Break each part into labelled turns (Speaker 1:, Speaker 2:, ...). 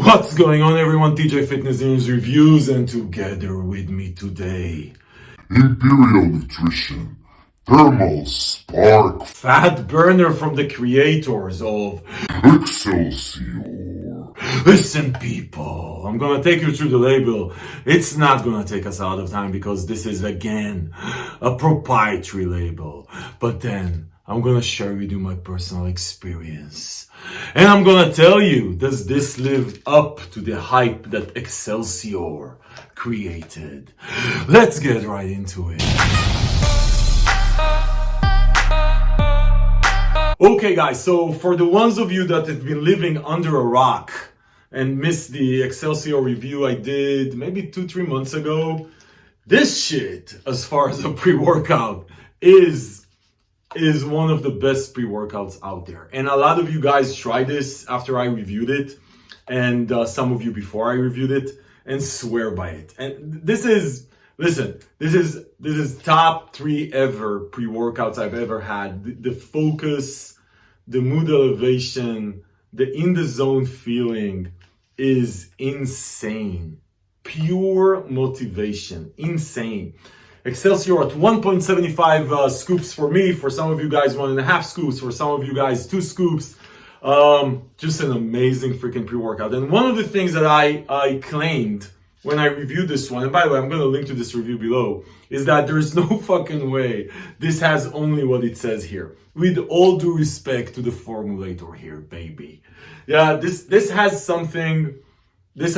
Speaker 1: What's going on, everyone? TJ Fitness News Reviews, and together with me today,
Speaker 2: Imperial Nutrition, Thermal Spark,
Speaker 1: fat burner from the creators of
Speaker 2: Excelsior.
Speaker 1: Listen, people, I'm gonna take you through the label. It's not gonna take us a lot of time because this is, again, a proprietary label. But then, I'm gonna share with you my personal experience. And I'm gonna tell you, does this live up to the hype that Excelsior created? Let's get right into it. Okay guys, so for the ones of you that have been living under a rock and missed the Excelsior review I did maybe 2-3 months ago, this shit, as far as a pre-workout, is one of the best pre-workouts out there. And a lot of you guys tried this after I reviewed it, and some of you before I reviewed it, and swear by it. And this is top 3 ever pre-workouts I've ever had. The focus, the mood elevation, the in the zone feeling is insane. Pure motivation, insane. Excelsior at 1.75 scoops for me, for some of you guys 1.5 scoops, for some of you guys 2 scoops. Just an amazing freaking pre-workout. And one of the things that I claimed when I reviewed this one, and by the way, I'm going to link to this review below, is that there's no fucking way this has only what it says here. With all due respect to the formulator here, baby. Yeah, this has something that's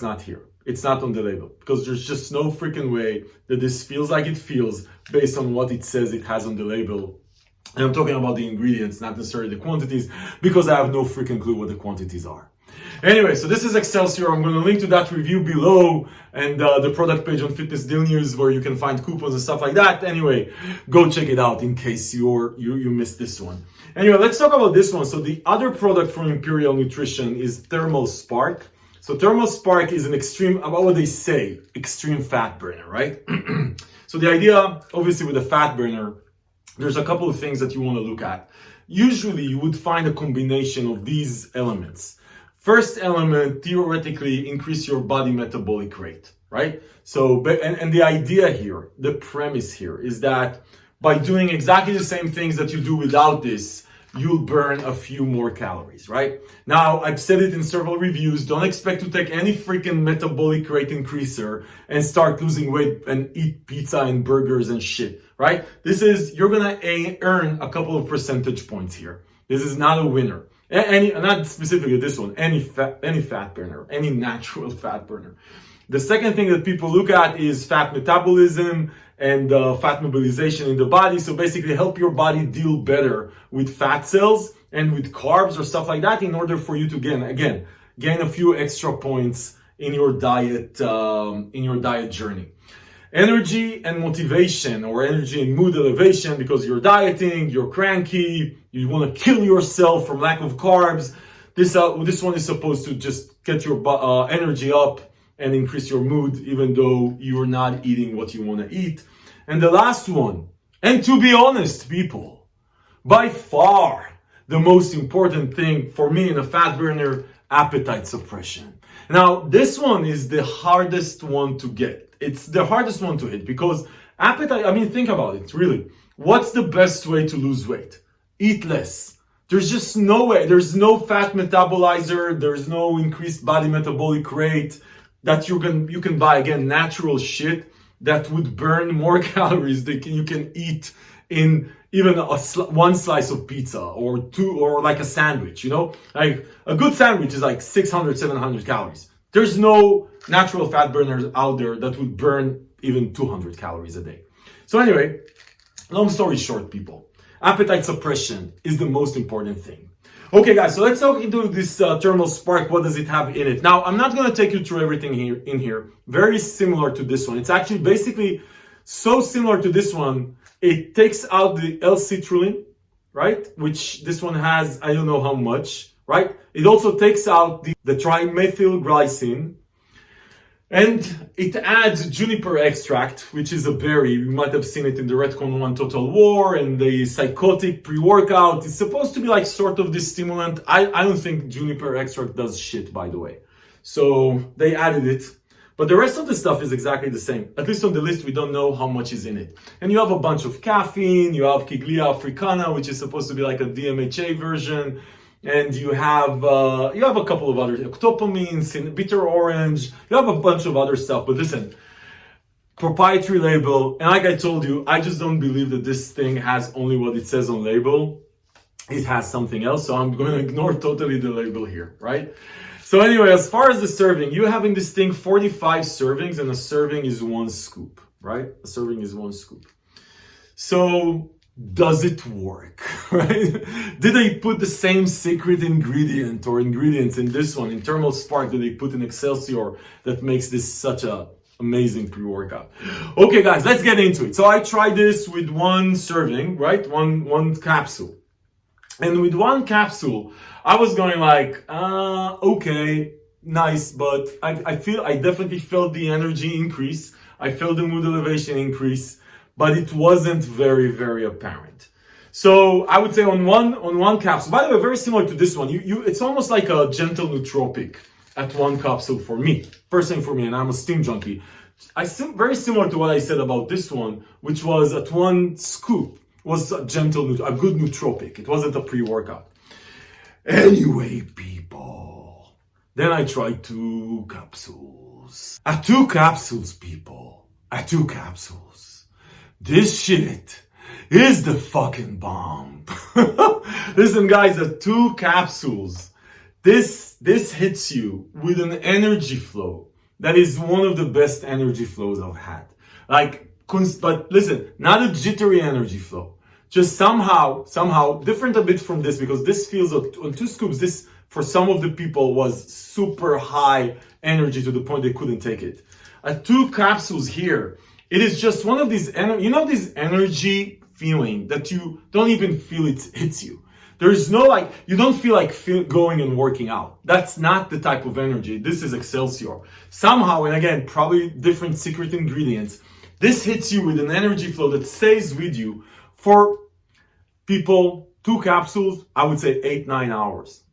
Speaker 1: not here. It's not on the label, because there's just no freaking way that this feels like it feels based on what it says it has on the label. And I'm talking about the ingredients, not necessarily the quantities, because I have no freaking clue what the quantities are. Anyway, so this is Excelsior. I'm going to link to that review below, and the product page on Fitness Deal News where you can find coupons and stuff like that. Anyway, go check it out in case you missed this one. Anyway, let's talk about this one. So the other product from Imperial Nutrition is Thermal Spark. So Thermal Spark is an extreme, about what they say, extreme fat burner, right? So the idea, obviously with a fat burner, there's a couple of things that you want to look at. Usually you would find a combination of these elements. First element, theoretically, increase your body metabolic rate, right? So, and the idea here, the premise here is that by doing exactly the same things that you do without this, you'll burn a few more calories, right? Now, I've said it in several reviews, don't expect to take any freaking metabolic rate increaser and start losing weight and eat pizza and burgers and shit, right? You're gonna earn a couple of percentage points here. This is not a winner. Not specifically this one, any fat burner, any natural fat burner. The second thing that people look at is fat metabolism and fat mobilization in the body. So basically help your body deal better with fat cells and with carbs or stuff like that in order for you to gain a few extra points in your diet journey. Energy and motivation, or energy and mood elevation, because you're dieting, you're cranky, you want to kill yourself from lack of carbs. This one is supposed to just get your energy up and increase your mood, even though you're not eating what you want to eat. And the last one, and to be honest, people, by far the most important thing for me in a fat burner, appetite suppression. Now, this one is the hardest one to get. It's the hardest one to hit because appetite, I mean, think about it, really. What's the best way to lose weight? Eat less. There's just no way. There's no fat metabolizer. There's no increased body metabolic rate that you can buy, again, natural shit that would burn more calories than you can eat in even one slice of pizza or 2, or like a sandwich, you know? Like a good sandwich is like 600, 700 calories. There's no natural fat burners out there that would burn even 200 calories a day. So anyway, long story short, people, appetite suppression is the most important thing. Okay, guys, so let's talk into this Thermal Spark. What does it have in it? Now, I'm not going to take you through everything here. Very similar to this one. It's actually basically so similar to this one. It takes out the L-citrulline, right? Which this one has, I don't know how much, right? It also takes out the trimethylglycine, and it adds juniper extract, which is a berry. You might have seen it in the Redcon 1 Total War and the psychotic pre-workout. It's supposed to be like sort of this stimulant. I don't think juniper extract does shit, by the way. So they added it. But the rest of the stuff is exactly the same. At least on the list, we don't know how much is in it. And you have a bunch of caffeine, you have Kiglia africana, which is supposed to be like a DMHA version. And you have a couple of other, octopamine, bitter orange, you have a bunch of other stuff. But listen, proprietary label. And like I told you, I just don't believe that this thing has only what it says on label. It has something else. So I'm going to ignore totally the label here, right? So anyway, as far as the serving, you're having this thing 45 servings, and a serving is 1 scoop, right? A serving is 1 scoop. So does it work, right? Did they put the same secret ingredient or ingredients in this one, in Thermal Spark, that they put in Excelsior, that makes this such a amazing pre-workout? Okay, guys, let's get into it. So I tried this with 1 serving, right? One capsule. And with 1 capsule, I was going like, okay, nice, but I definitely felt the energy increase. I felt the mood elevation increase, but it wasn't very, very apparent. So I would say on one capsule, by the way, very similar to this one, it's almost like a gentle nootropic at 1 capsule for me, personally for me, and I'm a steam junkie. Very similar to what I said about this one, which was at 1 scoop, was a good nootropic. It wasn't a pre-workout. Anyway, people, then I tried 2 capsules. At 2 capsules, people, at 2 capsules, this shit is the fucking bomb. Listen, guys, at 2 capsules, this hits you with an energy flow that is one of the best energy flows I've had. But listen, not a jittery energy flow. Just somehow different a bit from this, because this feels on 2 scoops, this for some of the people was super high energy to the point they couldn't take it. At 2 capsules here, it is just one of these, this energy feeling that you don't even feel it hits you. There's no you don't feel like going and working out. That's not the type of energy. This is Excelsior. Somehow, and again, probably different secret ingredients, this hits you with an energy flow that stays with you for people. 2 capsules, I would say 8-9 hours.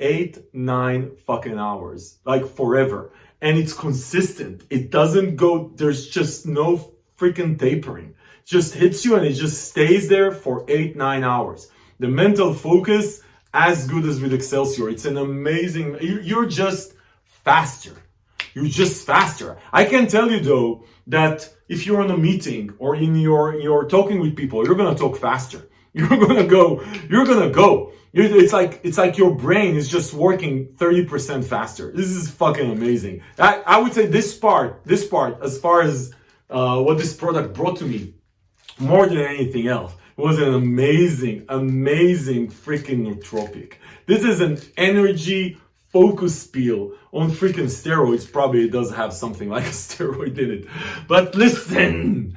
Speaker 1: 8-9 fucking hours. Like forever. And it's consistent. It doesn't go, there's just no freaking tapering. It just hits you and it just stays there for 8-9 hours. The mental focus, as good as with Excelsior. It's an amazing, you're just faster. You're just faster. I can tell you though, that if you're on a meeting or you're talking with people, you're gonna talk faster. You're gonna go. It's like your brain is just working 30% faster. This is fucking amazing. I would say this part, as far as what this product brought to me, more than anything else, was an amazing freaking nootropic. This is an energy focus peel on freaking steroids. Probably it does have something like a steroid in it. But listen,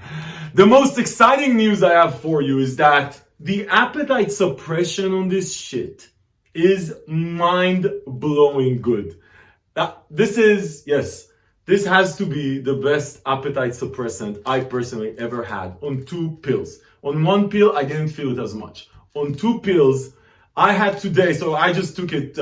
Speaker 1: the most exciting news I have for you is that the appetite suppression on this shit is mind-blowing good. This has to be the best appetite suppressant I personally ever had on 2 pills. On 1 pill, I didn't feel it as much. On 2 pills, I had today, so I just took it,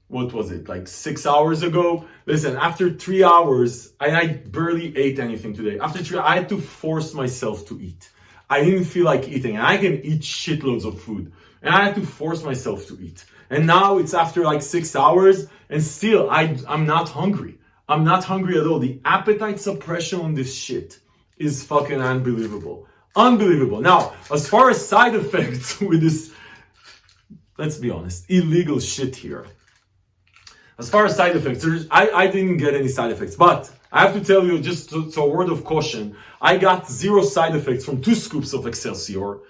Speaker 1: what was it, like 6 hours ago? Listen, after 3 hours, I barely ate anything today. After 3, I had to force myself to eat. I didn't feel like eating, and I can eat shitloads of food. And I had to force myself to eat. And now it's after like 6 hours, and still, I'm not hungry. I'm not hungry at all. The appetite suppression on this shit is fucking unbelievable. Unbelievable. Now, as far as side effects with this, let's be honest, illegal shit here. As far as side effects, I didn't get any side effects, but I have to tell you, just so a word of caution, I got 0 side effects from 2 scoops of Excelsior,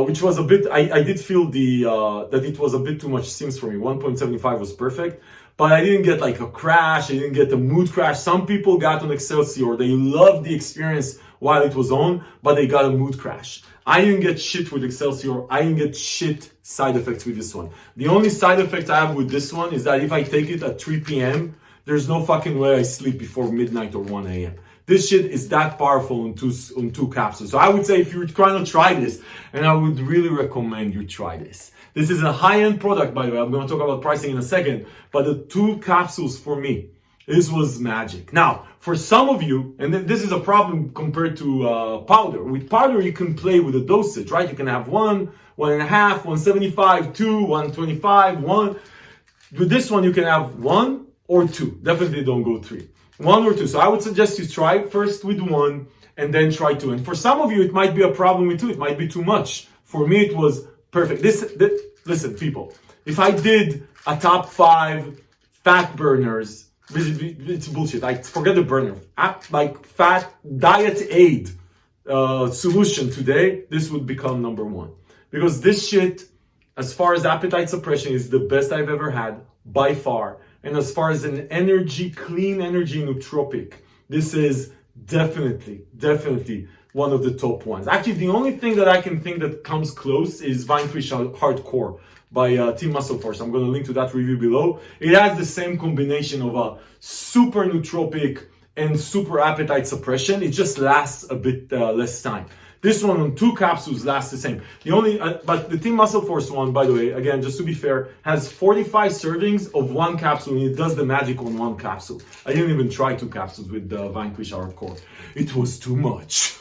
Speaker 1: which was a bit, I did feel that it was a bit too much Sims for me. 1.75 was perfect, but I didn't get like a crash, I didn't get a mood crash. Some people got on Excelsior, they loved the experience while it was on, but they got a mood crash. I didn't get shit with Excelsior. I didn't get shit side effects with this one. The only side effect I have with this one is that if I take it at 3 p.m., there's no fucking way I sleep before midnight or 1 a.m. This shit is that powerful on two capsules. So I would say if you're trying to try this, and I would really recommend you try this. This is a high-end product, by the way. I'm going to talk about pricing in a second. But the 2 capsules for me, this was magic. Now, for some of you, and this is a problem compared to powder. With powder, you can play with the dosage, right? You can have 1, 1.5, 175, 2, 125, 1. With this one, you can have 1 or 2. Definitely don't go 3. 1 or 2. So I would suggest you try first with 1 and then try 2. And for some of you, it might be a problem with 2. It might be too much. For me, it was perfect. Listen, people, if I did a top 5 fat burners, it's bullshit. I forget the burner. Like fat diet aid solution today, this would become number 1. Because this shit, as far as appetite suppression, is the best I've ever had by far. And as far as an energy, clean energy nootropic, this is definitely one of the top ones. Actually, the only thing that I can think that comes close is Vanquish Hardcore by Team Muscle Force. I'm going to link to that review below. It has the same combination of a super nootropic and super appetite suppression. It just lasts a bit less time. This one on 2 capsules lasts the same. The only, but the Team Muscle Force one, by the way, again, just to be fair, has 45 servings of 1 capsule, and it does the magic on 1 capsule. I didn't even try 2 capsules with the Vanquish Hardcore. It was too much.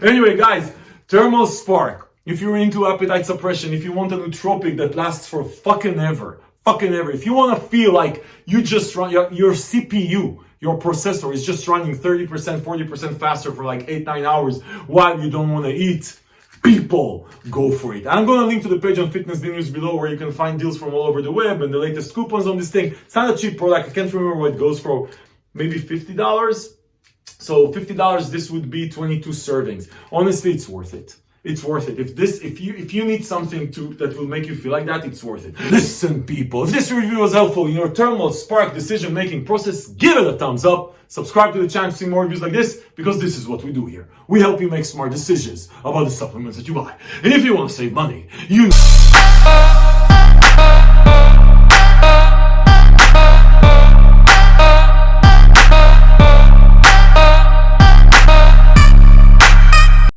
Speaker 1: Anyway, guys, Thermal Spark. If you're into appetite suppression, if you want a nootropic that lasts for fucking ever, if you want to feel like you just run your CPU, your processor is just running 30%, 40% faster for like 8-9 hours while you don't want to eat, people, go for it. I'm going to link to the page on Fitness News below where you can find deals from all over the web and the latest coupons on this thing. It's not a cheap product. I can't remember what it goes for. Maybe $50. So $50, this would be 22 servings. Honestly, it's worth it. It's worth it. If you need something that will make you feel like that, it's worth it. Listen, people, if this review was helpful in your Thermal Spark decision-making process, give it a thumbs up. Subscribe to the channel to see more reviews like this, because this is what we do here. We help you make smart decisions about the supplements that you buy. And if you want to save money, you know.